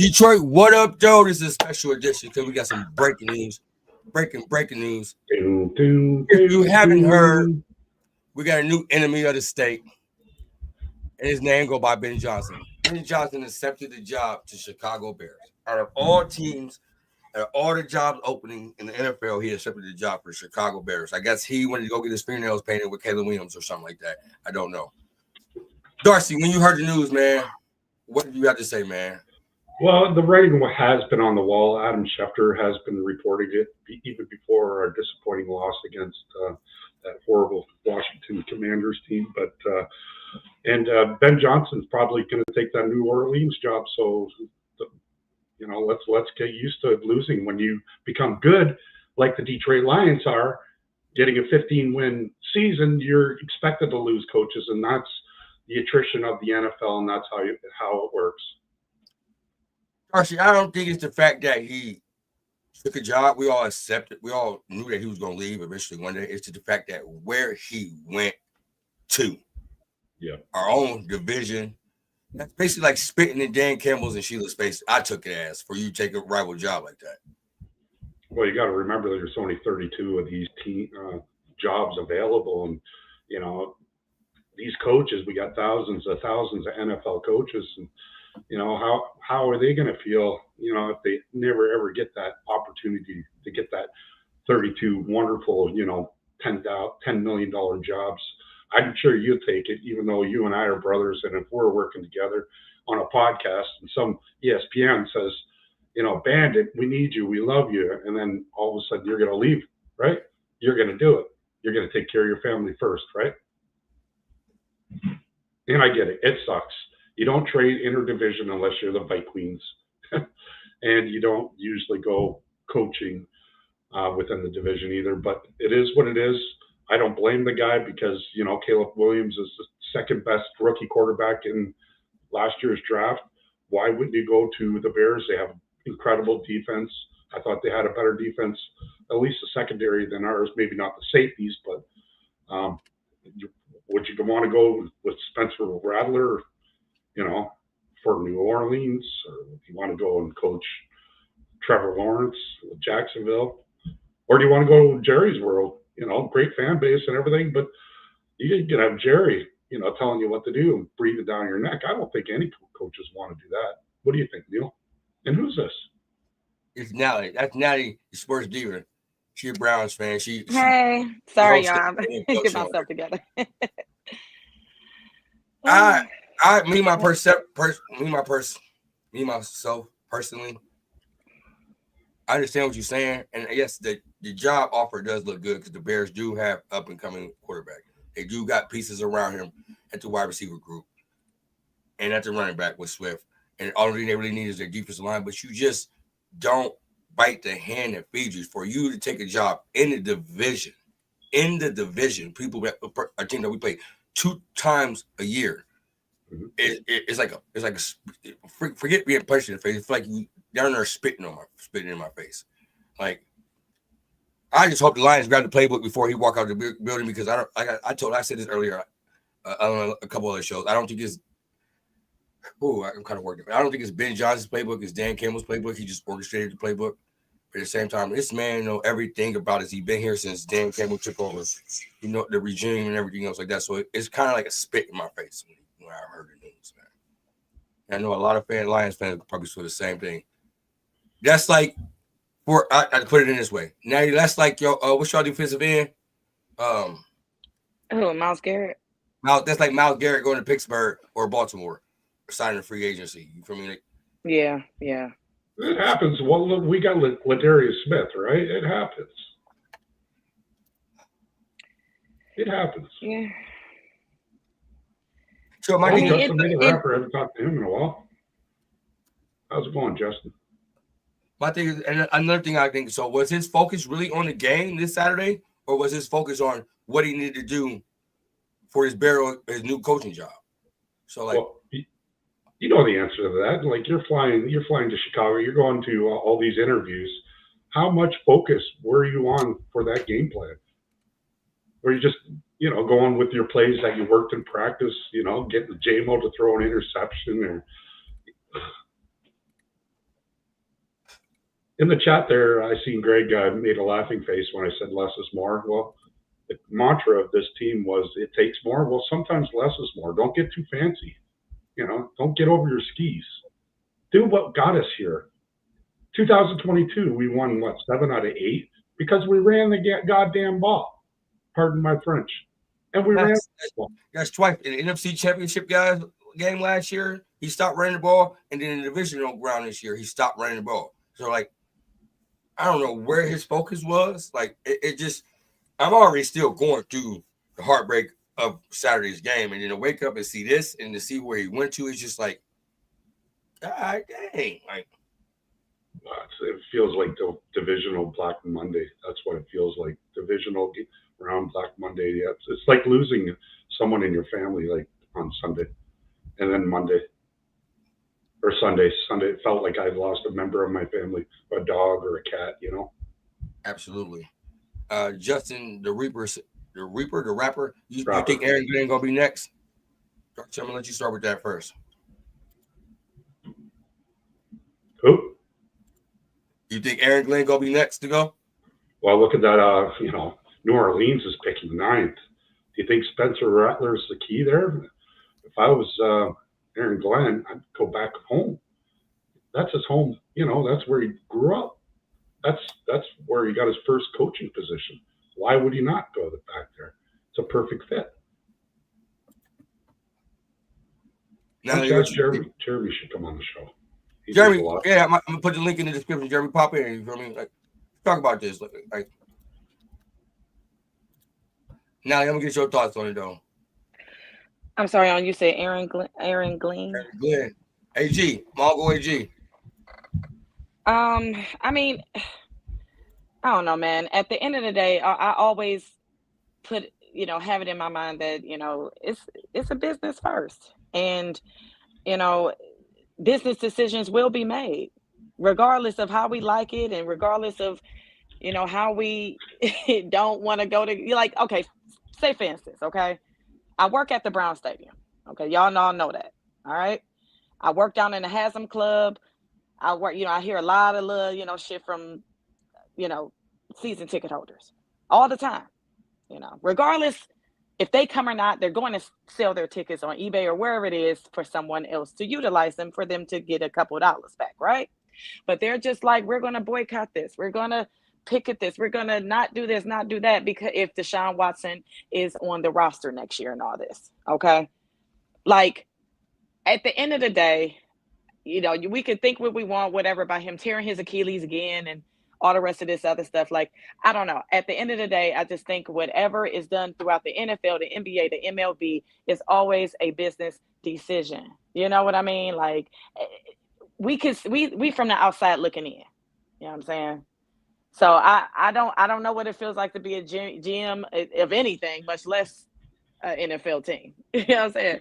Detroit, what up, Joe? This is a special edition because we got some breaking news. Breaking news. If you haven't heard, we got a new enemy of the state, and his name go by Ben Johnson. Ben Johnson accepted the job to Chicago Bears. Out of all teams, out of all the jobs opening in the NFL, he accepted the job for the Chicago Bears. I guess he wanted to go get his fingernails painted with Caleb Williams or something like that. I don't know. Darcy, when you heard the news, man, what did you have to say, man? Well, the writing has been on the wall. Adam Schefter has been reporting it even before our disappointing loss against that horrible Washington Commanders team. But Ben Johnson's probably going to take that New Orleans job. So, let's get used to losing. When you become good, like the Detroit Lions are, getting a 15-win season, you're expected to lose coaches, and that's the attrition of the NFL, and that's how it works. Darcy, I don't think it's the fact that he took a job. We all accepted. We all knew that he was going to leave eventually one day. It's just the fact that where he went to, our own division. That's basically like spitting in Dan Campbell's and Sheila's face. I took it as for you to take a rival job like that. Well, you got to remember there's only 32 of these jobs available, and these coaches. We got thousands of NFL coaches, and how are they going to feel, if they never ever get that opportunity to get that 32 wonderful, $10 million jobs? I'm sure you'll take it, even though you and I are brothers, and if we're working together on a podcast and some ESPN says, Bandit, we need you, we love you, and then all of a sudden you're going to leave, right? You're going to do it. You're going to take care of your family first, right? And I get it. It sucks. You don't trade interdivision unless you're the Vikings, and you don't usually go coaching within the division either. But it is what it is. I don't blame the guy because Caleb Williams is the second best rookie quarterback in last year's draft. Why wouldn't you go to the Bears? They have incredible defense. I thought they had a better defense, at least the secondary, than ours. Maybe not the safeties, but would you want to go with Spencer Rattler? For New Orleans, or if you want to go and coach Trevor Lawrence with Jacksonville, or do you want to go to Jerry's world? Great fan base and everything, but you can have Jerry, telling you what to do and breathing down your neck. I don't think any coaches want to do that. What do you think, Neil? And who's this? It's Natalie. That's Natalie, the Spurs diva. She a Browns fan. Hey, sorry, y'all. I'm get myself together. Myself personally, I understand what you're saying, and yes, the job offer does look good because the Bears do have up and coming quarterback. They do got pieces around him at the wide receiver group and at the running back with Swift, and all they really need is their defensive line. But you just don't bite the hand that feeds you. For you to take a job in the division, a team that we play 2 times a year. It's like forget being punched in the face. It's like you down there spitting in my face. Like, I just hope the Lions grab the playbook before he walk out of the building, because I said this earlier on a couple other shows. I don't think it's I'm kind of working. I don't think it's Ben Johnson's playbook. It's Dan Campbell's playbook. He just orchestrated the playbook. But at the same time, this man know everything about it. He's been here since Dan Campbell took over. The regime and everything else like that. So it's kind of like a spit in my face when I heard the news, man. And I know a lot of Lions fans probably feel the same thing. That's like, I put it in this way. Now that's like what's y'all defensive end? Myles Garrett. That's like Myles Garrett going to Pittsburgh or Baltimore, or signing a free agency. You feel me? Yeah. It happens. Well, we got Ladarius Smith, right? It happens. Yeah. So my thing, Justin the rapper. I haven't talked to him in a while. How's it going, Justin? My thing is, and another thing I think, so was his focus really on the game this Saturday, or was his focus on what he needed to do for his new coaching job? So you know the answer to that. Like, you're flying to Chicago. You're going to all these interviews. How much focus were you on for that game plan? Were you just going with your plays that you worked in practice? Getting the JMO to throw an interception, or In the chat there, I seen Greg made a laughing face when I said less is more. Well, the mantra of this team was it takes more. Well, sometimes less is more. Don't get too fancy. Don't get over your skis. Do what got us here. 2022, we won, 7 out of 8? Because we ran the goddamn ball. Pardon my French. And we ran the ball. That's twice. In the NFC Championship game last year, he stopped running the ball. And then in the divisional round this year, he stopped running the ball. So, I don't know where his focus was. It just, I'm already still going through the heartbreak of Saturday's game. And then to wake up and see this and to see where he went to, it's just God dang. It feels like the divisional Black Monday. That's what it feels like. Divisional round Black Monday. Yeah, it's like losing someone in your family, on Sunday, and then Monday or Sunday. Sunday, it felt like I lost a member of my family, a dog or a cat. Absolutely. Justin, the rapper. You think Aaron Glenn gonna be next? I'm gonna let you start with that first. Who? You think Aaron Glenn gonna be next to go? Well, look at that. New Orleans is picking 9th. Do you think Spencer Rattler's the key there? If I was Aaron Glenn, I'd go back home. That's his home. That's where he grew up. That's where he got his first coaching position. Why would he not go back there? It's a perfect fit. Now, Jeremy should come on the show. Jeremy, yeah, I'm gonna put the link in the description. Jeremy, pop in. You feel me? Talk about this. Now, I'm gonna get your thoughts on it, though. I'm sorry, you said Aaron Glenn. Aaron Glenn. AG, Margo AG. I mean, I don't know, man. At the end of the day, I always put, have it in my mind that, it's a business first, and business decisions will be made regardless of how we like it and regardless of how we don't want to go to, okay, say for instance, okay, I work at the Brown Stadium, okay, y'all all know that, all right, I work down in the Haslam Club, I work, I hear a lot of little shit from season ticket holders all the time, regardless if they come or not, they're going to sell their tickets on eBay or wherever it is for someone else to utilize them for them to get a couple of dollars back, right? But they're just like, we're going to boycott this. We're going to picket this. We're going to not do this, not do that, because if Deshaun Watson is on the roster next year and all this, okay? At the end of the day, we could think what we want, whatever, about him tearing his Achilles again and all the rest of this other stuff. I don't know. At the end of the day, I just think whatever is done throughout the NFL, the NBA, the MLB is always a business decision. You know what I mean? We from the outside looking in. You know what I'm saying? So I don't know what it feels like to be a GM of anything, much less an NFL team. You know what I'm saying?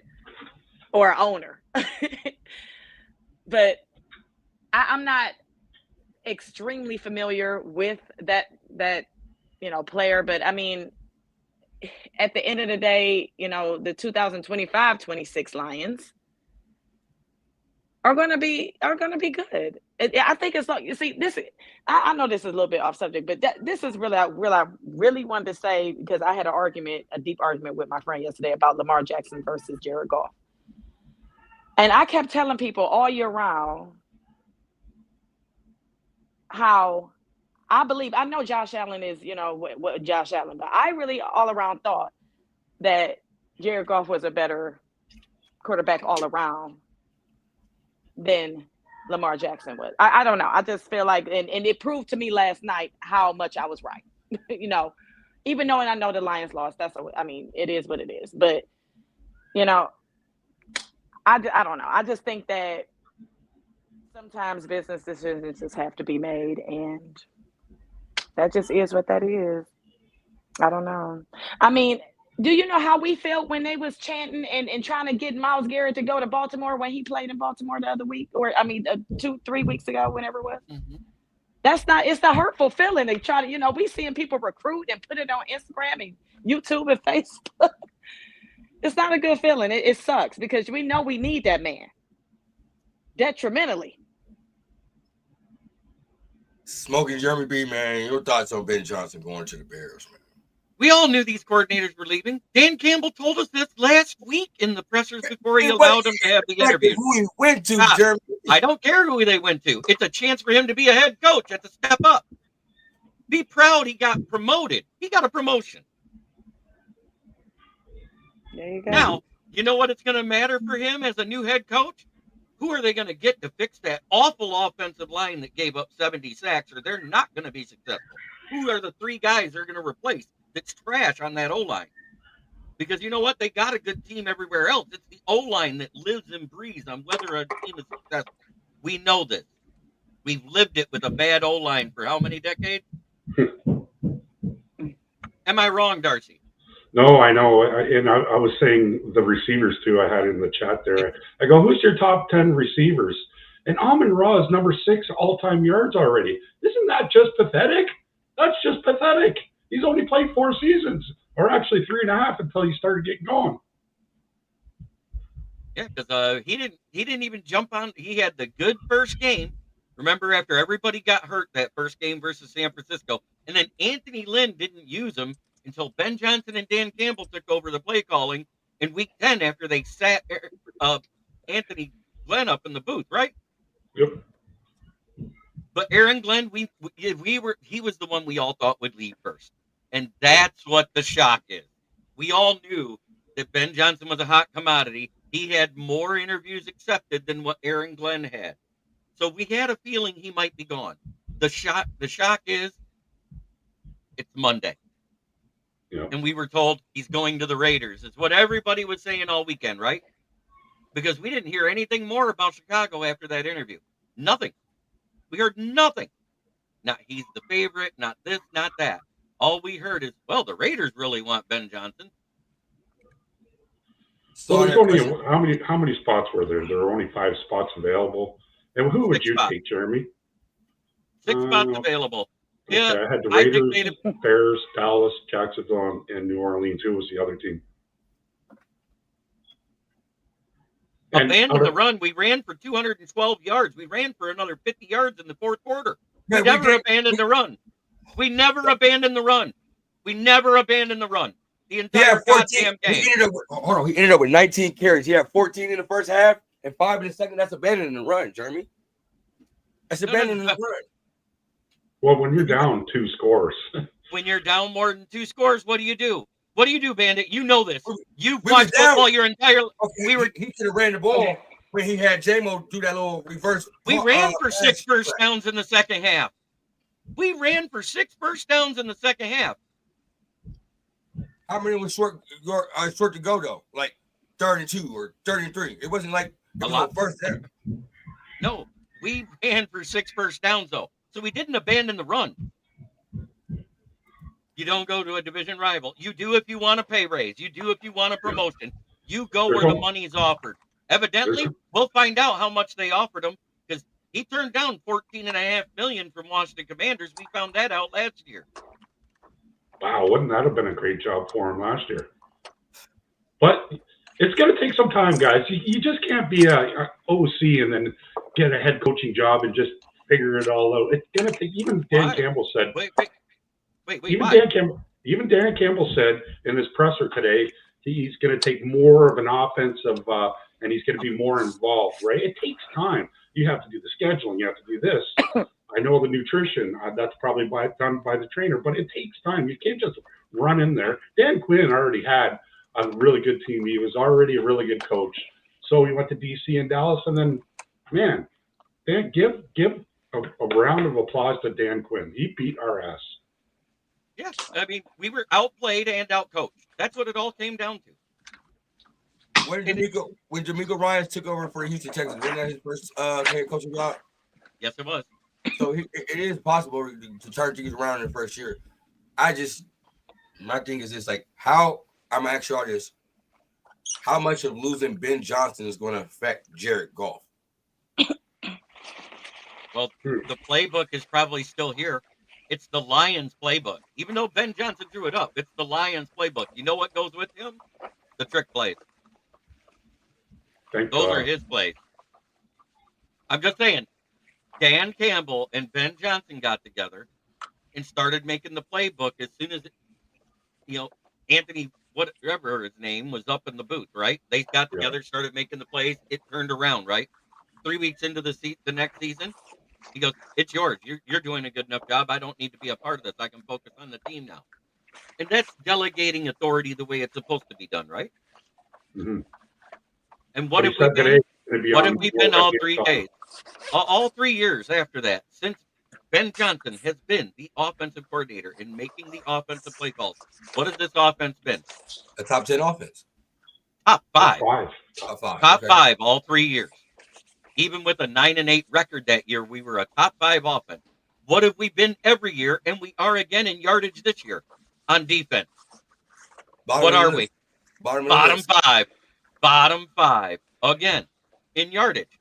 Or an owner. But I'm not extremely familiar with that player, but I mean, at the end of the day, the 2025-26 Lions are going to be good. I think it's like, you see, this, I know this is a little bit off subject, but this is really, I really wanted to say, because I had a deep argument with my friend yesterday about Lamar Jackson versus Jared Goff. And I kept telling people all year round how I know Josh Allen is, what Josh Allen, but I really all around thought that Jared Goff was a better quarterback all around than Lamar Jackson was. I don't know. I just feel like, and it proved to me last night how much I was right. Even knowing I know the Lions lost, it is what it is. But, I don't know. I just think that sometimes business decisions just have to be made, and that just is what that is. I don't know. I mean, do you know how we felt when they was chanting and trying to get Myles Garrett to go to Baltimore when he played in Baltimore the other week, or 2-3 weeks ago, whenever it was? Mm-hmm. It's the hurtful feeling. They try to, we seeing people recruit and put it on Instagram and YouTube and Facebook. It's not a good feeling. It sucks because we know we need that man detrimentally. Smoking Jeremy B, man, your thoughts on Ben Johnson going to the Bears, man? We all knew these coordinators were leaving. Dan Campbell told us this last week in the pressers before he allowed him to have the interview. Who he went to, Jeremy? I don't care who they went to. It's a chance for him to be a head coach at the step up. Be proud he got promoted. He got a promotion. There you go. Now, you know what it's going to matter for him as a new head coach? Who are they going to get to fix that awful offensive line that gave up 70 sacks, or they're not going to be successful? Who are the 3 guys they're going to replace that's trash on that O-line? Because you know what? They got a good team everywhere else. It's the O-line that lives and breathes on whether a team is successful. We know this. We've lived it with a bad O-line for how many decades? Am I wrong, Darcy? No, I know. And I was saying the receivers too. I had in the chat there. I go, who's your top 10 receivers? And Amon-Ra is number 6 all-time yards already. Isn't that just pathetic? That's just pathetic. He's only played 4 seasons, or actually 3.5 until he started getting going. Yeah, because he didn't even jump on. He had the good first game. Remember, after everybody got hurt that first game versus San Francisco, and then Anthony Lynn didn't use him until Ben Johnson and Dan Campbell took over the play calling in week 10 after they sat Anthony Glenn up in the booth, right? Yep. But Aaron Glenn, he was the one we all thought would leave first. And that's what the shock is. We all knew that Ben Johnson was a hot commodity. He had more interviews accepted than what Aaron Glenn had. So we had a feeling he might be gone. The shock is it's Monday. Yeah. And we were told he's going to the Raiders. It's what everybody was saying all weekend, right? Because we didn't hear anything more about Chicago after that interview. Nothing. We heard nothing. Not he's the favorite, not this, not that. All we heard is, well, the Raiders really want Ben Johnson. So there's only how many spots were there? There were only 5 spots available. And who would you take, Jeremy? 6 spots available. Okay, Yeah, I had the Raiders, Bears, Dallas, Jacksonville, and New Orleans. Who was the other team? Abandoned the run. We ran for 212 yards. We ran for another 50 yards in the fourth quarter. We never abandoned the run. We never abandoned the run. We never abandoned the run. The entire goddamn game. He ended up with 19 carries. He had 14 in the first half and 5 in the second. That's abandoning the run, Jeremy. That's abandoning the run. Well, when you're down 2 scores. When you're down more than 2 scores, what do you do? What do you do, Bandit? You know this. You've watched football your entire life. Okay, he should have ran the ball when he had J-Mo do that little reverse. We ran for 6 first downs in the second half. We ran for 6 first downs in the second half. How many was short to go, though? Like 3rd and 2 or 3rd and 3. It wasn't like a lot first half. No, we ran for 6 first downs, though. So we didn't abandon the run. You don't go to a division rival. You do if you want a pay raise. You do if you want a promotion. You go where the money is offered. Evidently, we'll find out how much they offered him because he turned down $14.5 million from Washington Commanders. We found that out last year. Wow, wouldn't that have been a great job for him last year? But it's going to take some time, guys. You just can't be a OC and then get a head coaching job and just figure it all out. It's going to take. Even Dan Campbell said. Wait. Even Dan Campbell said in his presser today he's going to take more of an offensive and he's going to be more involved. Right? It takes time. You have to do the scheduling. You have to do this. I know the nutrition. That's probably done by the trainer, but it takes time. You can't just run in there. Dan Quinn already had a really good team. He was already a really good coach. So he went to DC and Dallas, and then, man, Dan, give a round of applause to Dan Quinn. He beat our ass. Yes, I mean, we were outplayed and outcoached. That's what it all came down to. When D'Amico Ryans took over for Houston Texans, wasn't that his first head coaching job? Yes, it was. So it is possible to turn things around in the first year. My thing is this, like, I'm going to ask y'all this. How much of losing Ben Johnson is going to affect Jared Goff? Well, the playbook is probably still here. It's the Lions playbook. Even though Ben Johnson drew it up, it's the Lions playbook. You know what goes with him? The trick plays. Those are his plays. I'm just saying, Dan Campbell and Ben Johnson got together and started making the playbook as soon as, Anthony, whatever his name, was up in the booth, right? They got together, started making the plays. It turned around, right? 3 weeks into the next season, he goes, "It's yours. You're doing a good enough job. I don't need to be a part of this. I can focus on the team now." And that's delegating authority the way it's supposed to be done, right? Mm-hmm. And what have we been all 3 days? All 3 years after that, since Ben Johnson has been the offensive coordinator in making the offensive play calls, what has this offense been? A top 10 offense. Top 5. Top 5. Top 5 all 3 years. Even with a 9-8 record that year, we were a top 5 offense. What have we been every year? And we are again in yardage this year on defense. What are we? Bottom 5. Bottom 5 again in yardage.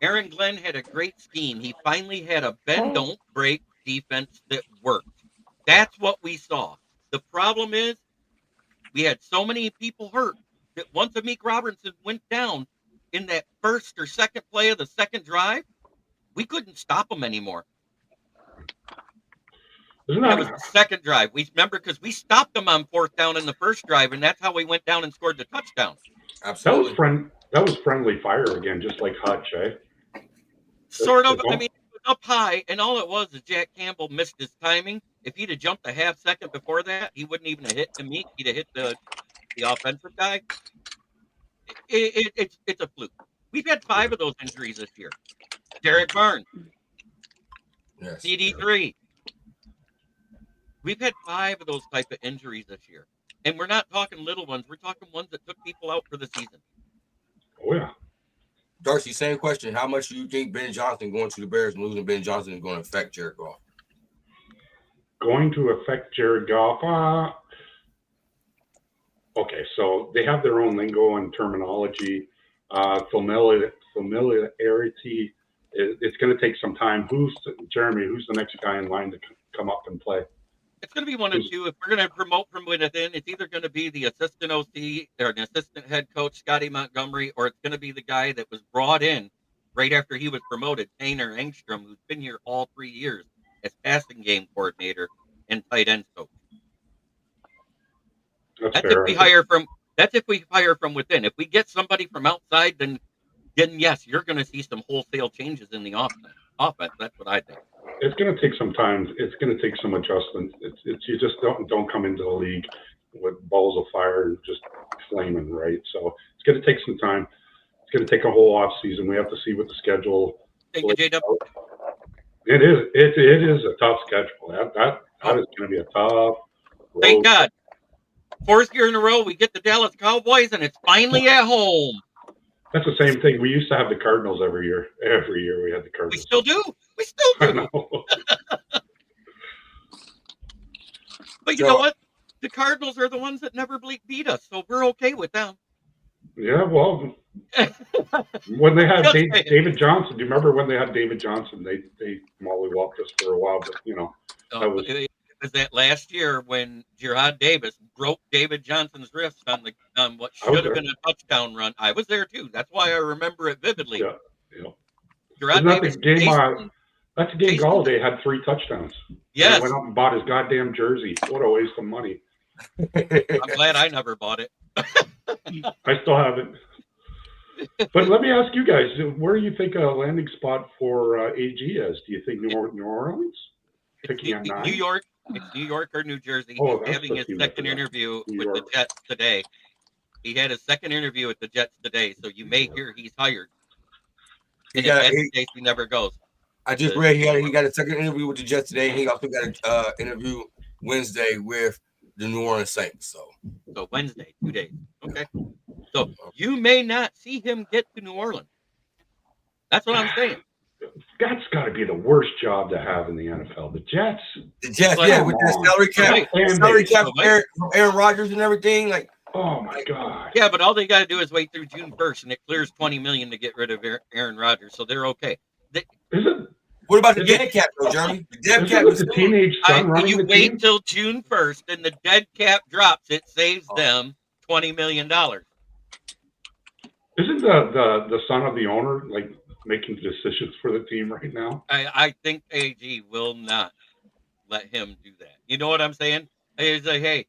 Aaron Glenn had a great scheme. He finally had a bend, don't break defense that worked. That's what we saw. The problem is we had so many people hurt that once Amik Robertson went down in that first or second play of the second drive, we couldn't stop him anymore. That was the second drive. We remember because we stopped them on 4th down in the first drive, and that's how we went down and scored the touchdown. Absolutely. That was friendly fire again, just like Hutch, eh? Sort of. I mean, it was up high, and all it was is Jack Campbell missed his timing. If he'd have jumped a half second before that, he wouldn't even have hit Amik. He'd have hit the offensive guy. It's a fluke. We've had 5 of those injuries this year. Derek Barnes. Yes. CD3. We've had 5 of those type of injuries this year. And we're not talking little ones. We're talking ones that took people out for the season. Oh, yeah. Darcy, same question. How much do you think Ben Johnson going to the Bears and losing Ben Johnson is going to affect Jared Goff? Going to affect Jared Goff? Okay, so they have their own lingo and terminology. Familiarity. It's going to take some time. Jeremy, who's the next guy in line to come up and play? It's going to be one of two. If we're going to promote from within, it's either going to be the assistant OC or an assistant head coach, Scotty Montgomery, or it's going to be the guy that was brought in right after he was promoted, Tanner Engstrom, who's been here all 3 years as passing game coordinator and tight end coach. That's if we hire from. That's if we hire from within. If we get somebody from outside, then yes, you're going to see some wholesale changes in the offense. That's what I think. It's going to take some time. It's going to take some adjustment. It's you just don't come into the league with balls of fire and just flaming, right? So it's going to take some time. It's going to take a whole off season. We have to see what the schedule. Thank you, JW. It is a tough schedule. That is going to be a tough road. Thank God. 4th year in a row, we get the Dallas Cowboys, and it's finally at home. That's the same thing. We used to have the Cardinals every year. Every year we had the Cardinals. We still do. I know. But you know what? The Cardinals are the ones that never beat us, so we're okay with them. Yeah, well, when they had David Johnson, do you remember when they had David Johnson? They mollywopped us for a while, but that was. Was that last year when Gerard Davis broke David Johnson's wrist on what should have been a touchdown run? I was there too. That's why I remember it vividly. Yeah. Gerard Davis. That's the game Galladay had 3 touchdowns. Yes. He went up and bought his goddamn jersey. What a waste of money. I'm glad I never bought it. I still have it. But let me ask you guys, where do you think a landing spot for AG is? Do you think New Orleans? New York. It's New York or New Jersey. He's having his second interview with the Jets today. He had his second interview with the Jets today, so you may hear he's hired. And in that case, he never goes. I just read he got a second interview with the Jets today. He also got an interview Wednesday with the New Orleans Saints. So Wednesday, 2 days. Okay. So you may not see him get to New Orleans. That's what I'm saying. That's got to be the worst job to have in the NFL. The Jets, with the salary cap from Aaron Rodgers and everything. Like, oh my God. Yeah, but all they got to do is wait through June 1st, and it clears $20 million to get rid of Aaron Rodgers, so they're okay. What about the dead cap, though, Jeremy? The dead cap is the teenage son running the team. You wait till June 1st, and the dead cap drops. It saves them $20 million. Isn't the son of the owner like making decisions for the team right now. I think AG will not let him do that. You know what I'm saying? He's like, hey,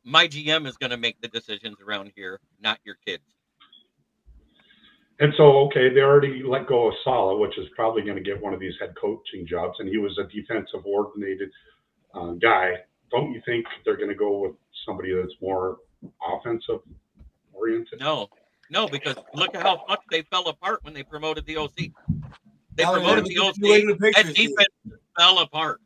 my GM is going to make the decisions around here, not your kids. And so, okay, they already let go of Sala, which is probably going to get one of these head coaching jobs, and he was a defensive coordinated guy. Don't you think they're going to go with somebody that's more offensive oriented? No, because look at how much they fell apart when they promoted the OC. They promoted the OC, and defense fell apart.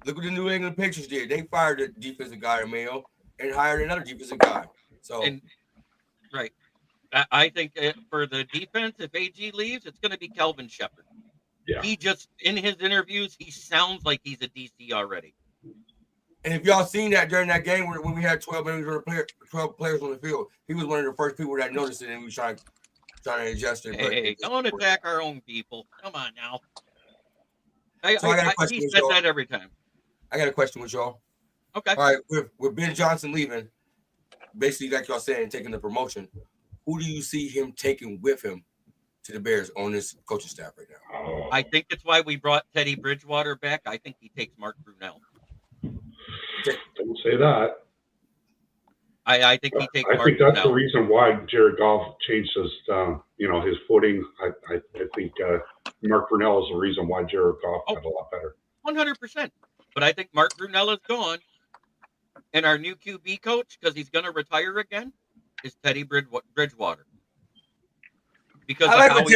Look what the New England Patriots did. They fired the defensive guy in Mayo and hired another defensive guy. So, right. I think for the defense, if AG leaves, it's going to be Kelvin Shepherd. Yeah. He just, in his interviews, he sounds like he's a DC already. And if y'all seen that during that game when we had 12 players on the field, he was one of the first people that noticed it, and we was trying to adjust it. Hey, don't attack our own people. Come on now. I got a question. He said that every time. I got a question with y'all. Okay. All right, with Ben Johnson leaving, basically like y'all saying, taking the promotion, who do you see him taking with him to the Bears on this coaching staff right now? I think it's why we brought Teddy Bridgewater back. I think he takes Mark Brunell. Don't say that. I think he takes. I think that's the reason why Jared Goff changed his, his footing. I think Mark Brunell is the reason why Jared Goff got a lot better. 100%. But I think Mark Brunell is gone, and our new QB coach, because he's going to retire again, is Teddy Bridgewater. Because I like what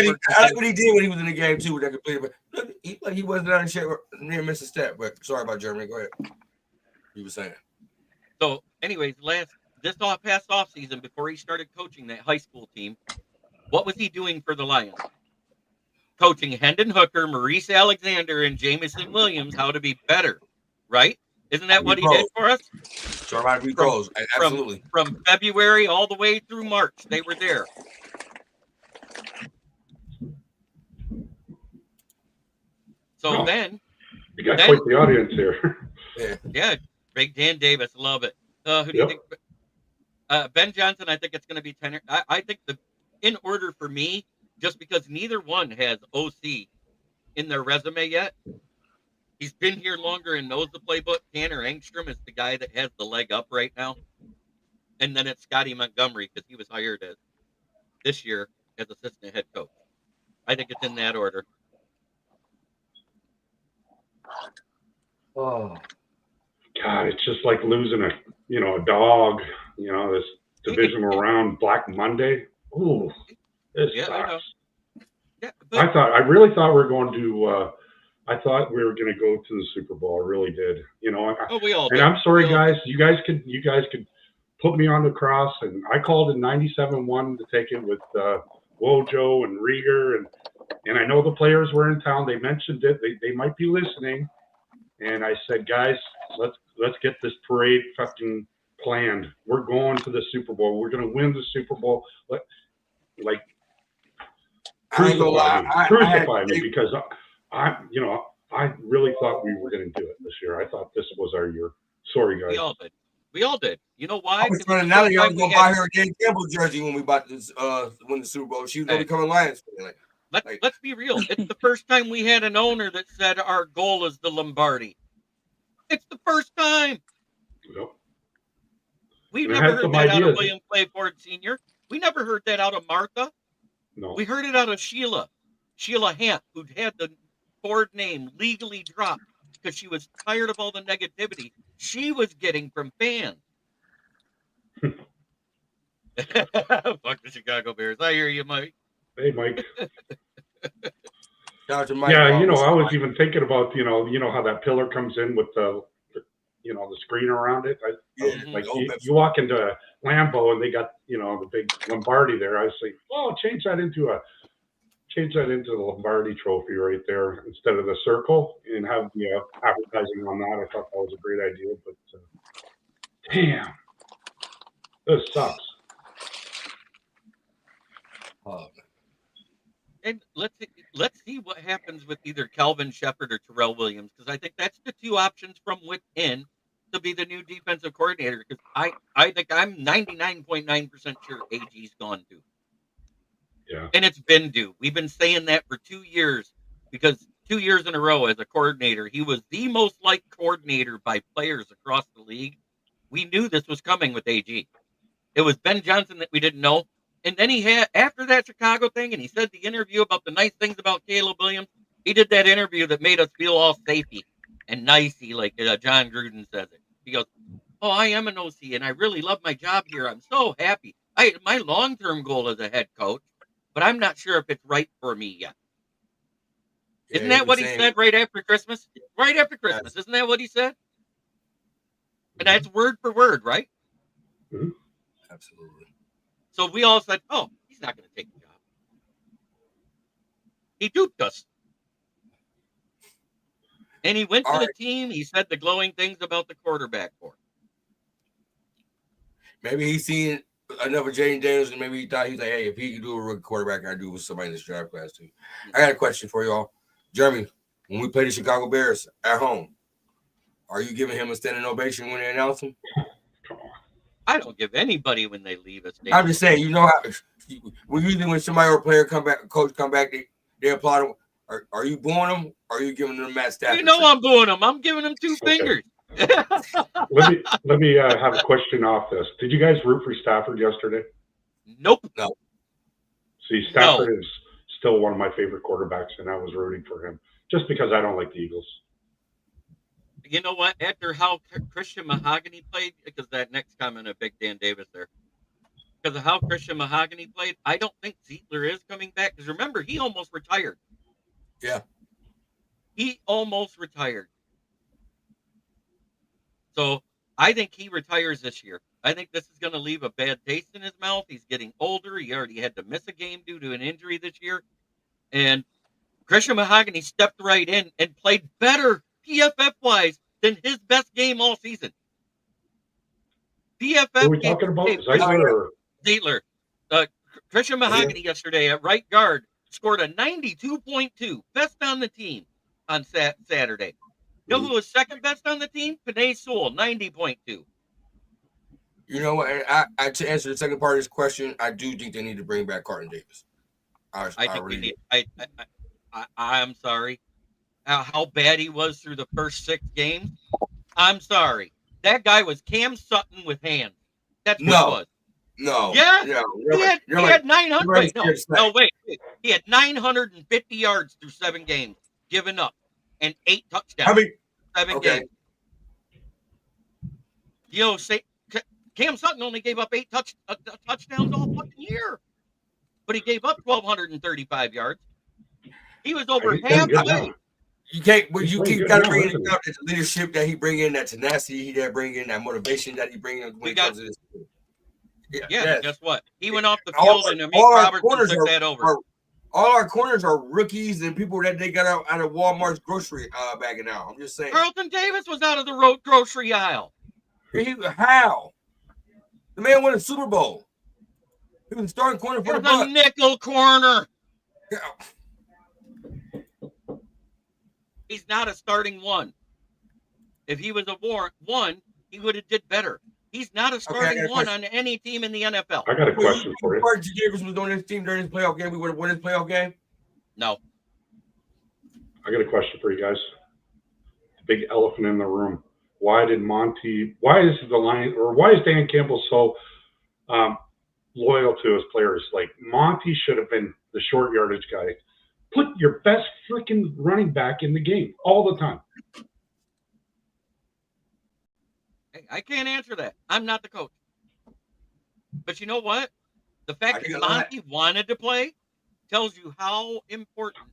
he did when he was in the game too. With that completed, but he wasn't out of shape, near miss a step. But sorry about Jeremy. Go ahead. You were saying. So, anyways, past off season, before he started coaching that high school team, what was he doing for the Lions? Coaching Hendon Hooker, Maurice Alexander, and Jameson Williams how to be better, right? Isn't that what he did for us? So how to be pros, absolutely. From February all the way through March, they were there. So then, you got quite the audience here. Yeah, Big Dan Davis, love it. Who do you think? Ben Johnson, I think it's going to be tenure. I think in order for me, just because neither one has OC in their resume yet. He's been here longer and knows the playbook. Tanner Engstrom is the guy that has the leg up right now. And then it's Scotty Montgomery because he was hired this year as assistant head coach. I think it's in that order. Oh, God, it's just like losing a dog, this divisional round Black Monday. Ooh, this sucks. Yeah, I really thought we were going to, I thought we were going to go to the Super Bowl. I really did. We all did. And I'm sorry, guys. You guys could put me on the cross. And I called in 97-1 to take it with Wojo and Rieger. And I know the players were in town. They mentioned it. They might be listening. And I said, guys, let's get this parade fucking planned. We're going to the Super Bowl. We're going to win the Super Bowl. Crucify me because I really thought we were going to do it this year. I thought this was our year. Sorry, guys. We all did. You know why? I was running out of y'all going to buy her a Dan Campbell jersey when we bought this win the Super Bowl. She was going to become a Lions fan. Let's be real. It's the first time we had an owner that said our goal is the Lombardi. It's the first time. Yep. We've never heard that out of William Clay Ford Sr. We never heard that out of Martha. No. We heard it out of Sheila Hamp, who'd had the Ford name legally dropped because she was tired of all the negativity she was getting from fans. Fuck the Chicago Bears. I hear you, Mike. Hey, Mike. Shout out to Mike. Yeah, I was even thinking about, how that pillar comes in with the screen around it. You walk into Lambeau and they got, the big Lombardi there. I was like, change that into the Lombardi trophy right there instead of the circle and have the advertising on that. I thought that was a great idea, but damn, this sucks. And let's see what happens with either Calvin Shepherd or Terrell Williams, because I think that's the two options from within to be the new defensive coordinator. Because I think I'm 99.9% sure AG's gone too. Yeah. And it's been due. We've been saying that for 2 years because 2 years in a row as a coordinator, he was the most liked coordinator by players across the league. We knew this was coming with AG. It was Ben Johnson that we didn't know. And then he had, after that Chicago thing, and he said the interview about the nice things about Caleb Williams, he did that interview that made us feel all safety and nicey, like John Gruden says it. He goes, "Oh, I am an OC, and I really love my job here. I'm so happy. My long-term goal is a head coach, but I'm not sure if it's right for me yet." Yeah, Isn't that what he said right after Christmas? Right after Christmas. Isn't that what he said? And that's word for word, right? Mhm. Absolutely. So we all said, "Oh, he's not going to take the job." He duped us. And he went to the team. He said the glowing things about the quarterback for him. Maybe he's seen enough of Jaden Daniels, and maybe he thought he's like, hey, if he can do a rookie quarterback, I do with somebody in this draft class too. I got a question for y'all. Jeremy, when we play the Chicago Bears at home, are you giving him a standing ovation when they announce him? Come on. I don't give anybody when they leave us. I'm just saying, you know how usually when somebody or a player come back, a coach come back, they applaud him. Are you booing them? Or are you giving them Matt Stafford? You know I'm booing them. I'm giving them two fingers. Let me have a question off this. Did you guys root for Stafford yesterday? Nope. No. See, Stafford is still one of my favorite quarterbacks, and I was rooting for him just because I don't like the Eagles. You know what? After how Christian Mahogany played, because that next comment of Big Dan Davis there, because of how Christian Mahogany played, I don't think Ziegler is coming back. Because remember, he almost retired. Yeah. He almost retired. So I think he retires this year. I think this is going to leave a bad taste in his mouth. He's getting older. He already had to miss a game due to an injury this year. And Christian Mahogany stepped right in and played better PFF-wise than his best game all season. PFF. Who are we talking about? Ziegler. Christian Mahogany yesterday at right guard scored a 92.2, best on the team on Saturday. You know who was second best on the team? Panay Sewell, 90.2. You know what? I to answer the second part of this question, I do think they need to bring back Carlton Davis. I think we need. I'm sorry. How bad he was through the first 6 games. I'm sorry. That guy was Cam Sutton with hands. That's what he was. No. Yeah. No. He had 900. Wait, no, wait. He had 950 yards through 7 games, given up, and 8 touchdowns. 7 games. You know, Cam Sutton only gave up 8 touchdowns all fucking year, but he gave up 1,235 yards. He was over halfway. You can't. But you got to bring in the leadership that he bring in, that tenacity he that bring in, that motivation that he bring in when it comes to this. Yeah. Guess what? He went off the field, and Amik Robertson took that over. All our corners are rookies and people that they got out of Walmart's grocery bag now. I'm just saying. Carlton Davis was out of the road grocery aisle. How? The man won a Super Bowl. He was the starting corner for the Bucs. Nickel corner. Yeah. He's not a starting one. If he was a one, he would have did better. He's not a starting one on any team in the NFL. I got a question for you. If Davis was on this team during his playoff game, we would have won his playoff game? No. I got a question for you guys. The big elephant in the room. Why is Dan Campbell so loyal to his players? Like, Monty should have been the short yardage guy. Put your best freaking running back in the game all the time. Hey, I can't answer that. I'm not the coach. But you know what? The fact that Monty wanted to play tells you how important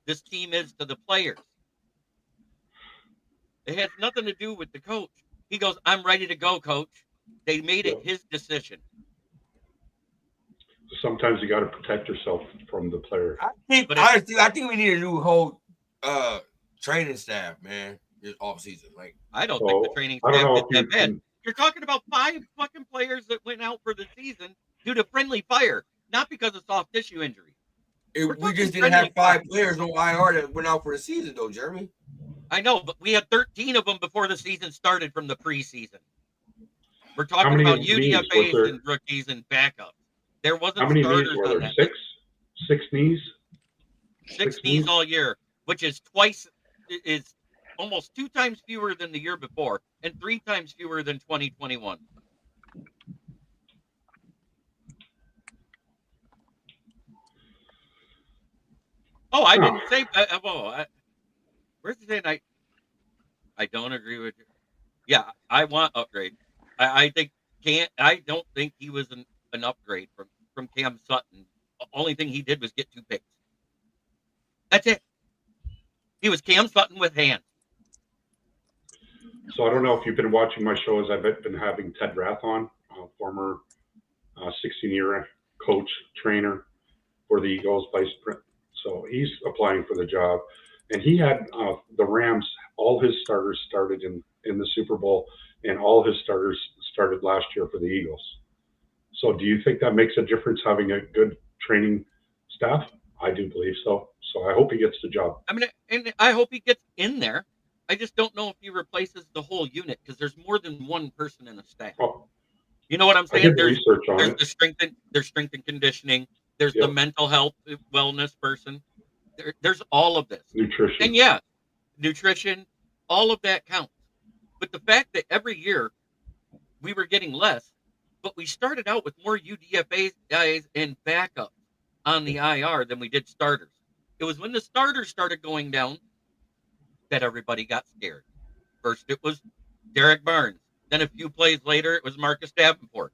this team is to the players. It has nothing to do with the coach. He goes, "I'm ready to go, coach." They made it his decision. Sometimes you got to protect yourself from the player. I think we need a new whole training staff, man. This off season, like I don't think the training staff is that bad. You're talking about 5 fucking players that went out for the season due to friendly fire, not because of soft tissue injury. We just didn't have 5 players on IR that went out for the season, though, Jeremy. I know, but we had 13 of them before the season started from the preseason. We're talking about UDFAs and rookies and backups. There wasn't starters on that. 6? 6 knees. Six knees all year, which is almost 2 times fewer than the year before and 3 times fewer than 2021. Oh, I didn't say. Where's the saying? I don't agree with you. Yeah, I want upgrade. I don't think he was an upgrade from Cam Sutton. The only thing he did was get 2 picks. That's it. He was Cam Sutton with hands. So I don't know if you've been watching my shows. I've been having Ted Rath on, former 16-year coach, trainer for the Eagles, so he's applying for the job. And he had the Rams, all his starters started in the Super Bowl, and all his starters started last year for the Eagles. So do you think that makes a difference, having a good training staff? I do believe so. So I hope he gets the job. I mean, and I hope he gets in there. I just don't know if he replaces the whole unit, because there's more than one person in a staff. Oh, you know what I'm saying? I did research on it. There's strength and conditioning. There's the mental health wellness person. There's all of this. Nutrition. And yeah, nutrition, all of that counts. But the fact that every year we were getting less, but we started out with more UDFA guys and backup on the IR than we did starters. It was when the starters started going down that everybody got scared. First, it was Derek Barnes. Then a few plays later, it was Marcus Davenport.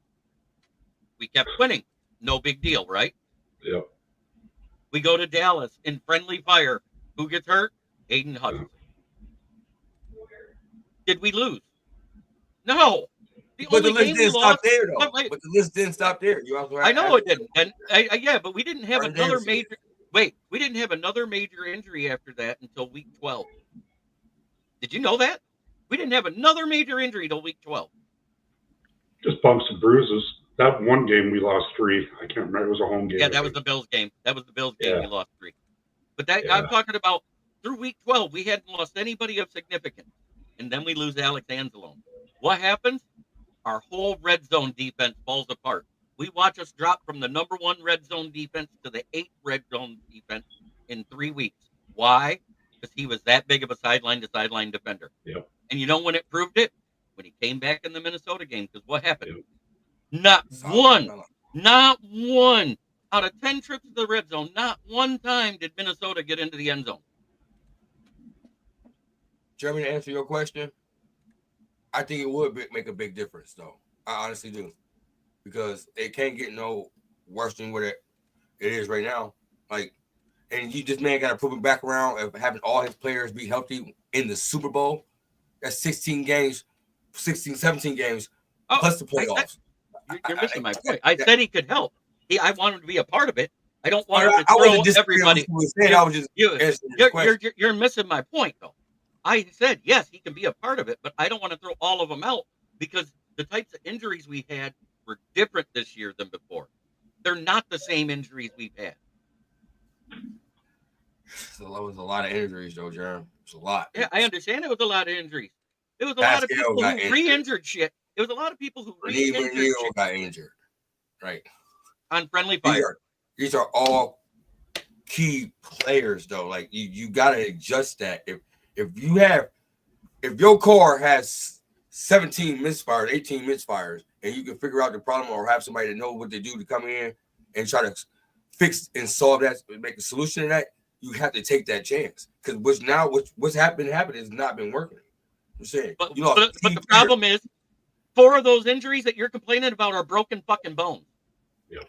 We kept winning. No big deal, right? Yeah. We go to Dallas in friendly fire. Who gets hurt? Aiden Hutchinson. Did we lose? No. But the list didn't stop there, though. But the list didn't stop there. I know it didn't. And yeah, but we didn't have another major. Wait, we didn't have another major injury after that until week 12. Did you know that? We didn't have another major injury till week 12. Just bumps and bruises. That one game we lost 3. I can't remember. It was a home game. Yeah, that was the Bills game. That was the Bills game. We lost 3. But I'm talking about through week 12, we hadn't lost anybody of significance. And then we lose Alex Anzalone. What happens? Our whole red zone defense falls apart. We watch us drop from the number 1 red zone defense to the 8th red zone defense in 3 weeks. Why? Because he was that big of a sideline-to-sideline defender. Yep. And you know when it proved it? When he came back in the Minnesota game. Because what happened? Not one out of 10 trips to the red zone, not one time did Minnesota get into the end zone. Jeremy, to answer your question, I think it would make a big difference, though. I honestly do. Because it can't get no worse than what it is right now. Like, and this man got to prove it back around of having all his players be healthy in the Super Bowl. That's 17 games, plus the playoffs. You're missing my point. I said he could help. I want him to be a part of it. I don't want him to throw everybody. You're missing my point, though. I said, yes, he can be a part of it, but I don't want to throw all of them out because the types of injuries we had were different this year than before. They're not the same injuries we've had. So that was a lot of injuries, though, Jeremy. It was a lot. Yeah, I understand it was a lot of injuries. It was a lot of people who re-injured shit. It was a lot of people who re-injured shit. Got injured. Right. On friendly fire. These are all key players, though. Like, you got to adjust that. If your car has 17 misfires, 18 misfires, and you can figure out the problem or have somebody to know what to do to come in and try to fix and solve that, make a solution to that, you have to take that chance. Because what's happened has not been working. I'm saying. But the problem is 4 of those injuries that you're complaining about are broken fucking bones. Yeah.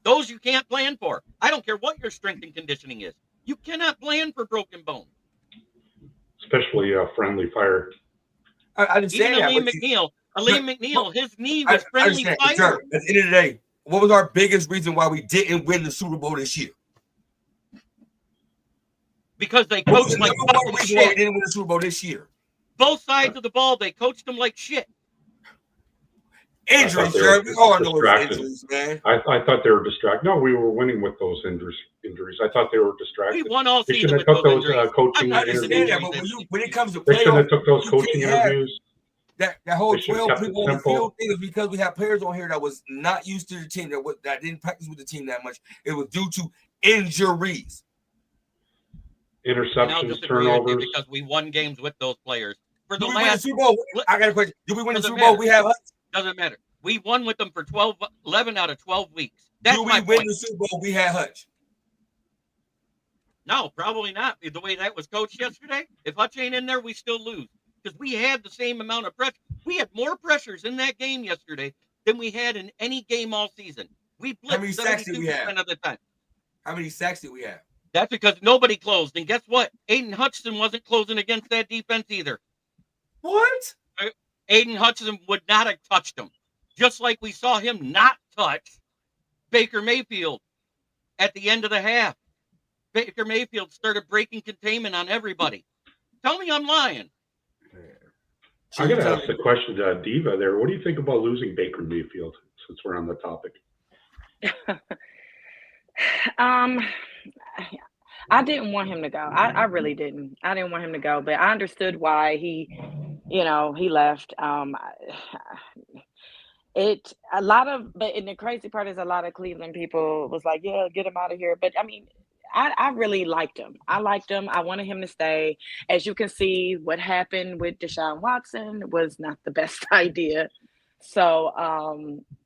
Those you can't plan for. I don't care what your strength and conditioning is. You cannot plan for broken bones. Especially friendly fire. I understand even Aleem McNeil, his knee was friendly fire. At the end of the day, what was our biggest reason why we didn't win the Super Bowl this year? Because they coached like fucking shit. We didn't win the Super Bowl this year. Both sides of the ball, they coached them like shit. Injuries, Jeremy. We all know it's injuries, man. I thought they were distracted. No, we were winning with those injuries. I thought they were distracted. We won all season with those injuries. Coaching interviews. But when it comes to they playoffs, shouldn't have took those coaching interviews. that whole They should've 12 kept it people on the simple. field thing is because we have players on here that was not used to the team, that didn't practice with the team that much. It was due to injuries. And I'll Interceptions, disagree with you turnovers. because we won games with those players. For the Did we win the last, Super Bowl? I got a question. Did we win the Doesn't Super Boll? matter. We have doesn't matter. We won with them for 11 out of 12 weeks. That's Do we my win point. the Super Bowl? We had Hutch. No, probably not. The way that was coached yesterday, if Hutch ain't in there, we still lose because we had the same amount of pressure. We had more pressures in that game yesterday than we had in any game all season. We How many blitzed sacks did we 72% have? of the time. How many sacks did we have? That's because nobody closed. And guess what? Aiden Hutchinson wasn't closing against that defense either. What? Aiden Hutchinson would not have touched him. Just like we saw him not touch Baker Mayfield at the end of the half. Baker Mayfield started breaking containment on everybody. Tell me I'm lying. I got to ask the question to Diva there. What do you think about losing Baker Mayfield, since we're on the topic? I didn't want him to go. I really didn't. I didn't want him to go, but I understood why he left. And the crazy part is a lot of Cleveland people was like, yeah, get him out of here. But I mean, I really liked him. I liked him. I wanted him to stay. As you can see, what happened with Deshaun Watson was not the best idea. So,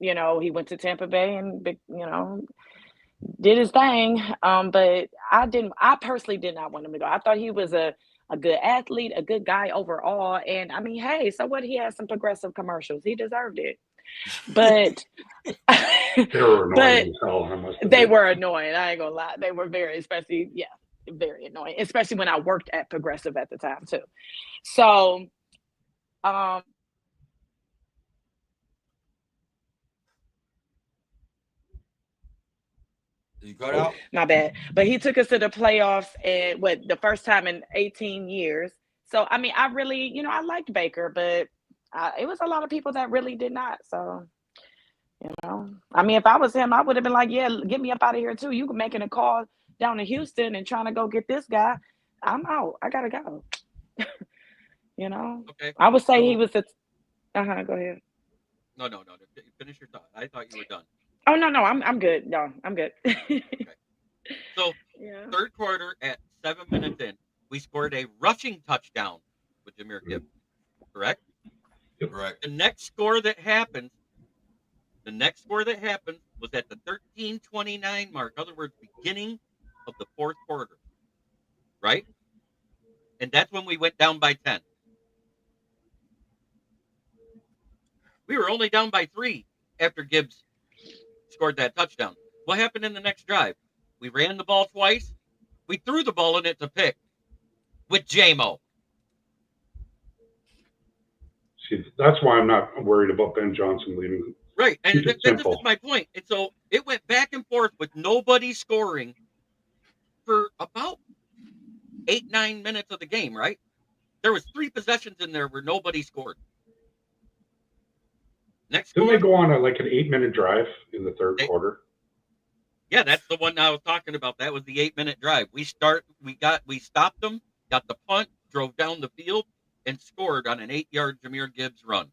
he went to Tampa Bay and, did his thing. But I personally did not want him to go. I thought he was a good athlete, a good guy overall. And I mean, hey, so what? He had some progressive commercials. He deserved it. But They were annoying as hell, I must admit. they were annoying. I ain't gonna lie. They were very annoying, especially when I worked at Progressive at the time too. So, You got out? my bad. But he took us to the playoffs and the first time in 18 years. So I mean, I really, I liked Baker, but it was a lot of people that really did not. So, I mean, if I was him, I would have been like, yeah, get me up out of here too. You making a call down to Houston and trying to go get this guy. I'm out. I gotta go. Okay. I would say he was go ahead. No. Finish your thought. I thought you were done. Oh no, I'm good. No, I'm good. Okay. So, third quarter at 7 minutes in, we scored a rushing touchdown with Jahmyr Gibbs. Correct? Correct. The next score that happened was at the 13:29 mark. In other words, beginning of the fourth quarter. Right? And that's when we went down by 10. We were only down by 3 after Gibbs scored that touchdown. What happened in the next drive? We ran the ball twice. We threw the ball and it's a pick with J-Mo. See, that's why I'm not worried about Ben Johnson leaving. Right, and Keep it this is simple. my point. And so it went back and forth with nobody scoring for about 8-9 minutes of the game, right? There was 3 possessions in there where nobody scored. Next Didn't score, they go on an 8-minute drive in the third quarter? Yeah, that's the one I was talking about. That was the 8-minute drive. We stopped them, got the punt, drove down the field, and scored on an 8-yard Jahmyr Gibbs run.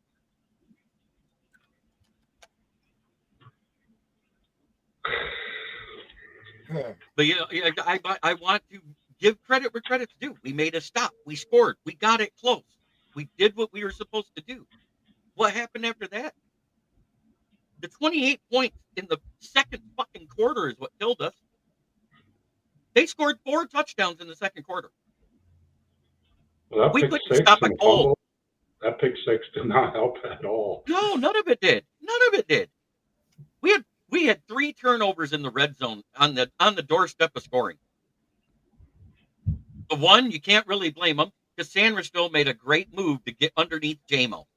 But I want to give credit where credit's due. We made a stop. We scored. We got it close. We did what we were supposed to do. What happened after that? The 28 points in the second fucking quarter is what killed us. They scored 4 touchdowns in the second quarter. Well, We couldn't stop a goal. That pick six did not help at all. No, none of it did. We had 3 turnovers in the red zone on the doorstep of scoring. The one, you can't really blame them because Sandrisville made a great move to get underneath J-Mo.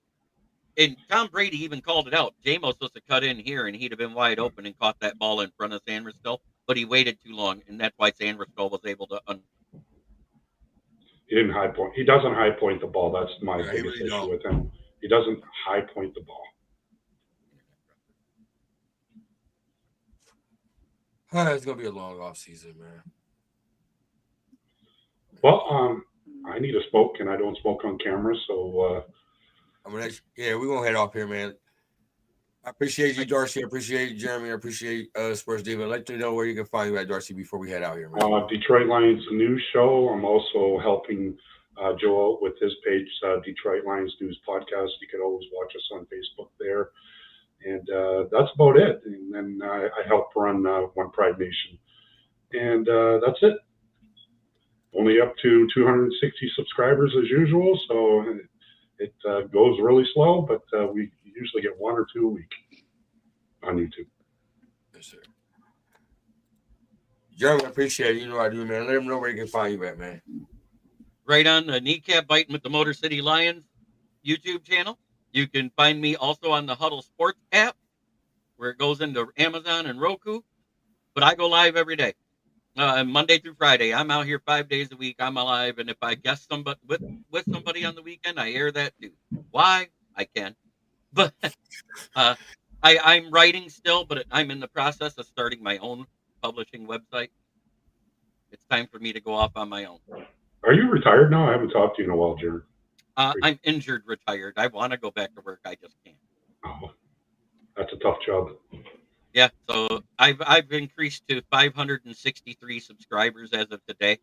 And Tom Brady even called it out. J-Mo's supposed to cut in here, and he'd have been wide open and caught that ball in front of Sandrisville, but he waited too long, and that's why Sandrisville was able to. He didn't high point. He doesn't high point the ball. That's my biggest issue with him. He doesn't high point the ball. It's gonna be a long off season, man. Well, I need a smoke, and I don't smoke on camera, so we're gonna head off here, man. I appreciate you, Darcy. I appreciate you, Jeremy. I appreciate Sports Diva. I'd like to know where you can find you at, Darcy, before we head out here, man. Detroit Lions News Show. I'm also helping Joe out with his page, Detroit Lions News Podcast. You can always watch us on Facebook there. And that's about it. And then I help run One Pride Nation. And that's it. Only up to 260 subscribers as usual. So it goes really slow, but we usually get 1 or 2 a week on YouTube. Yes, sir. Jeremy, I appreciate it. You know I do, man. Let them know where you can find you at, man. Right on the Kneecap Biting with the Motor City Lions YouTube channel. You can find me also on the Huddle Sports app, where it goes into Amazon and Roku. But I go live every day, Monday through Friday. I'm out here 5 days a week. I'm alive, and if I guest somebody with somebody on the weekend, I air that too. Why? I can. But I'm writing still, but I'm in the process of starting my own publishing website. It's time for me to go off on my own. Are you retired now? I haven't talked to you in a while, Jared. I'm injured, retired. I want to go back to work. I just can't. Oh, that's a tough job. Yeah, so I've increased to 563 subscribers as of today.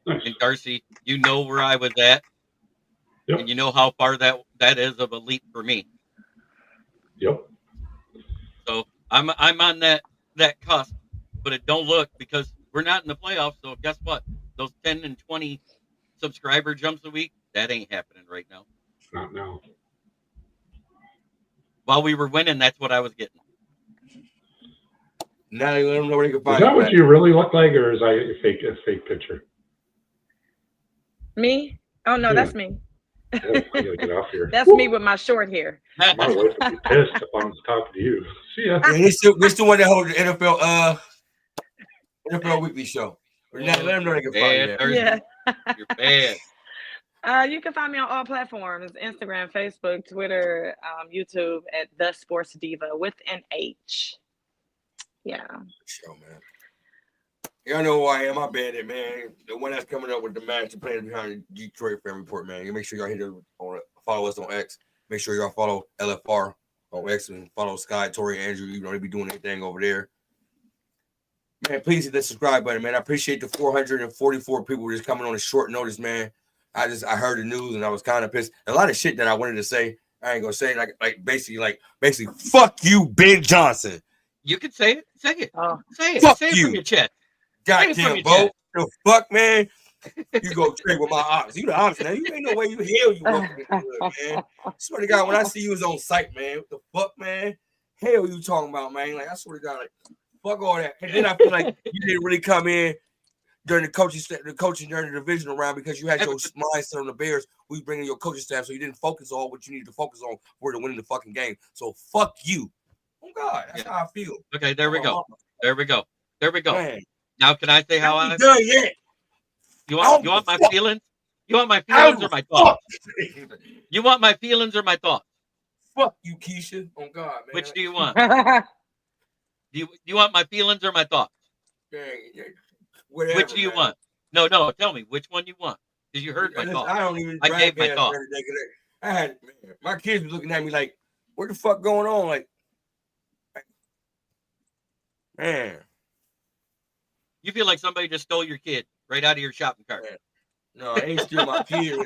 Nice. And Darcy, you know where I was at, Yep. and you know how far that is of a leap for me. Yep. So I'm on that cusp, but it don't look, because we're not in the playoffs. So guess what? Those 10 and 20 subscriber jumps a week, that ain't happening right now. Not now. While we were winning, that's what I was getting. Now they let them know where you can find Is that you what at. you really look like, or is that a fake picture? Me? Oh no, Yeah. that's me. Oh, I gotta get off here. That's me with my short hair. My wife would be pissed if I was talking to you. See ya. And we're still one that holds the NFL Weekly Show. Now let them know they can find you at. Darcy, Yeah. You're bad. You can find me on all platforms: Instagram, Facebook, Twitter, YouTube at The Sports Diva with an H. Yeah. Show, man. Y'all know who I am. I bet it, man. The one that's coming up with the match and playing behind the Detroit Fan Report, man. You make sure y'all hit it on follow us on X. Make sure y'all follow LFR on X and follow Sky, Tori, Andrew. You know they be doing anything over there. Man, please hit the subscribe button, man. I appreciate the 444 people just coming on a short notice, man. I heard the news and I was kind of pissed. A lot of shit that I wanted to say, I ain't gonna say basically, fuck you, Ben Johnson. You can say it. Say it. Oh. Say it. Fuck Say it you. from your chest. Goddamn, bro. The fuck, man. You go trade with my ops. You the ops, man. You ain't no way you hell you working in the hood, man. I swear to God, when I see you was on site, man, what the fuck, man? Hell you talking about, man? Like, I swear to God, like, fuck all that. And then I feel like you didn't really come in during the coaching during the divisional round because you had your mindset on the Bears. We bringing your coaching staff, so you didn't focus on what you needed to focus on for to win the fucking game. So fuck you. Oh God, that's how I feel. Okay, there we go. There we go. There we go. Man. Now, can I say how I done yet? You want my feelings? You want my feelings or my thoughts? You want my feelings or my thoughts? Fuck you, Keisha. Oh God, man. Which do you want? Do you want my feelings or my thoughts? Whatever, which do you want? No, tell me which one you want. Because you heard my thoughts. I don't even. I gave my thoughts. I had my kids were looking at me like, "What the fuck going on?" Like, man. You feel like somebody just stole your kid right out of your shopping cart. No, it ain't still my kid.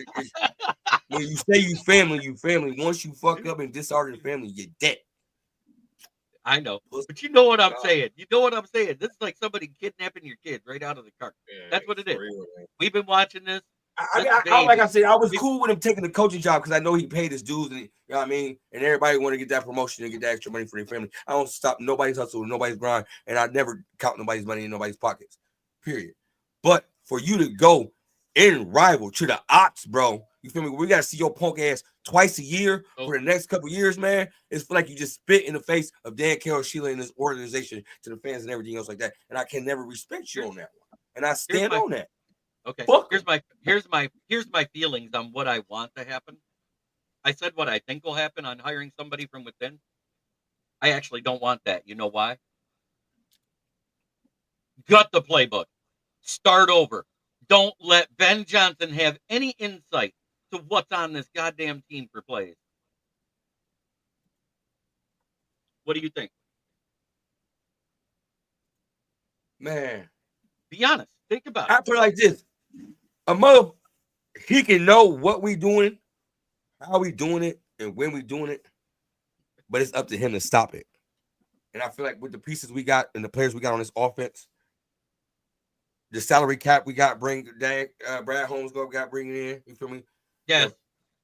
When you say you family. Once you fuck up and dishearten the family, you're dead. I know, but you know what I'm saying. You know what I'm saying. This is like somebody kidnapping your kid right out of the cart. Yeah, that's what it is. real, we've been watching this. Like I said, I was cool with him taking the coaching job because I know he paid his dues, and you know what I mean. And everybody want to get that promotion and get that extra money for their family. I don't stop nobody's hustle, nobody's grind, and I never count nobody's money in nobody's pockets. Period. But for you to go in rival to the ops, bro, you feel me? We gotta see your punk ass twice a year for the next couple years, man. It's like you just spit in the face of Dan Carroll, Sheila, and this organization to the fans and everything else like that. And I can never respect you on that one. And I stand on that. Okay. Fuck. Here's my feelings on what I want to happen. I said what I think will happen on hiring somebody from within. I actually don't want that. You know why? Gut the playbook. Start over. Don't let Ben Johnson have any insight to what's on this goddamn team for plays. What do you think? Man, Be honest. Think about it. I put it like this: he can know what we doing, how we doing it, and when we doing it, but it's up to him to stop it. And I feel like with the pieces we got and the players we got on this offense, the salary cap we got Brad Holmes got bringing in. You feel me? Yes.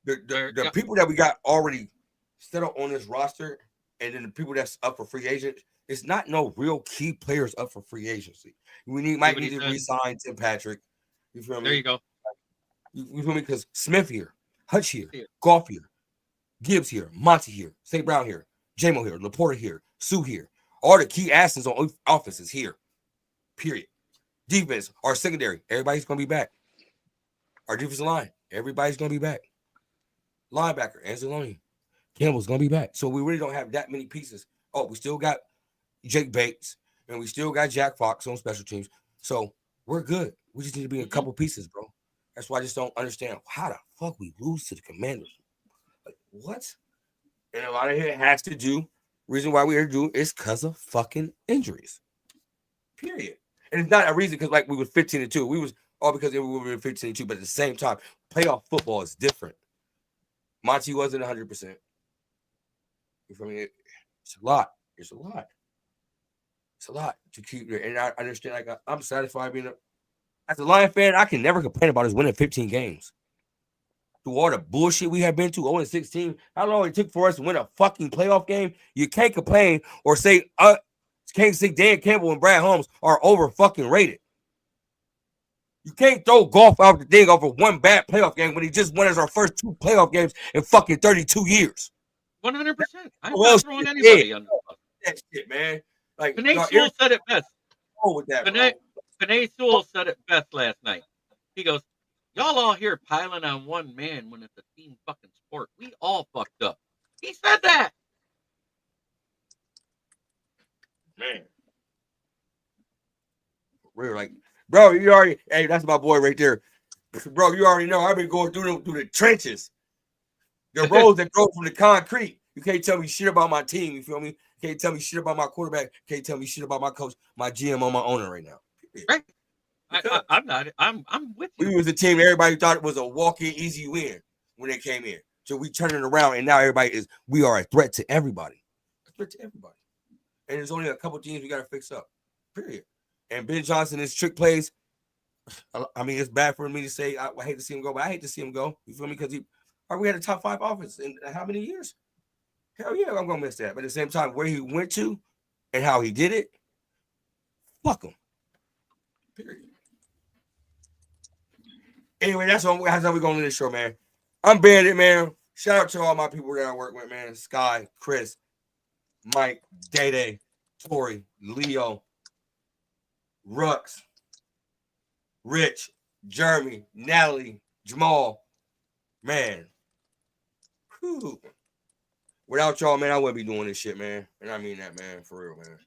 The people that we got already set up on this roster, and then the people that's up for free agent, it's not no real key players up for free agency. We might need to re-sign Tim Patrick. You feel me? There you go. You feel me? Because Smith here, Hutch here, Goff here, Gibbs here, Monty here, St. Brown here, J-Mo here, Laporta here, Sue here. All the key assets on offense is here. Period. Defense, our secondary, everybody's going to be back. Our defensive line, everybody's going to be back. Linebacker, Anzalone, Campbell's going to be back. So we really don't have that many pieces. Oh, we still got Jake Bates, and we still got Jack Fox on special teams. So we're good. We just need to be a couple pieces, bro. That's why I just don't understand how the fuck we lose to the Commanders. Like, what? And a lot of it has to do, reason why we're doing is because of fucking injuries. Period. And it's not a reason because like we were 15-2. We was all because we were 15-2, but at the same time, playoff football is different. Monty wasn't 100%. You feel me? It's a lot. It's a lot. It's a lot to keep there. And I understand, like, I'm satisfied being as a Lion fan, I can never complain about us winning 15 games. Through all the bullshit we have been to, 0-16, how long it took for us to win a fucking playoff game, you can't complain or say, can't say Dan Campbell and Brad Holmes are over fucking rated. You can't throw Goff out the thing over one bad playoff game when he just won us our first 2 playoff games in fucking 32 years. 100%. I'm not throwing anybody on that shit, man. Like Panay Sewell said it best. With that, Panay Sewell said it best last night. He goes, y'all all here piling on one man when it's a team fucking sport. We all fucked up. He said that. Man. Real, like, bro, you already, hey, that's my boy right there. Bro, you already know I've been going through the trenches. The roads that grow from the concrete. You can't tell me shit about my team, you feel me? You can't tell me shit about my quarterback. You can't tell me shit about my coach, my GM, or my owner right now. Right. I'm not. I'm with you. We was a team everybody thought it was a walk-in easy win when they came in. So we turned it around, and now we are a threat to everybody. A threat to everybody. And there's only a couple teams we got to fix up. Period. And Ben Johnson, his trick plays. I mean, it's bad for me to say I hate to see him go, but I hate to see him go. You feel me? Because we had a top 5 offense in how many years? Hell yeah, I'm gonna miss that. But at the same time, where he went to and how he did it, fuck him. Period. Anyway, that's how we're going to end this show, man. I'm Bandit, man. Shout out to all my people that I work with, man. Sky, Chris, Mike, Day, Tori, Leo, Rux, Rich, Jeremy, Natalie, Jamal. Man. Whew. Without y'all, man, I wouldn't be doing this shit, man. And I mean that, man. For real, man.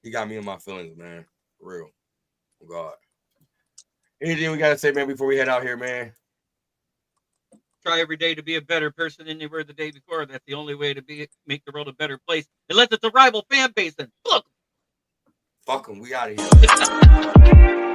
He got me in my feelings, man. For real. Oh, God. Anything we got to say, man, before we head out here, man? Try every day to be a better person than you were the day before. That's the only way to make the world a better place. Unless it's a rival fan base, then fuck them. Fuck them. We out of here.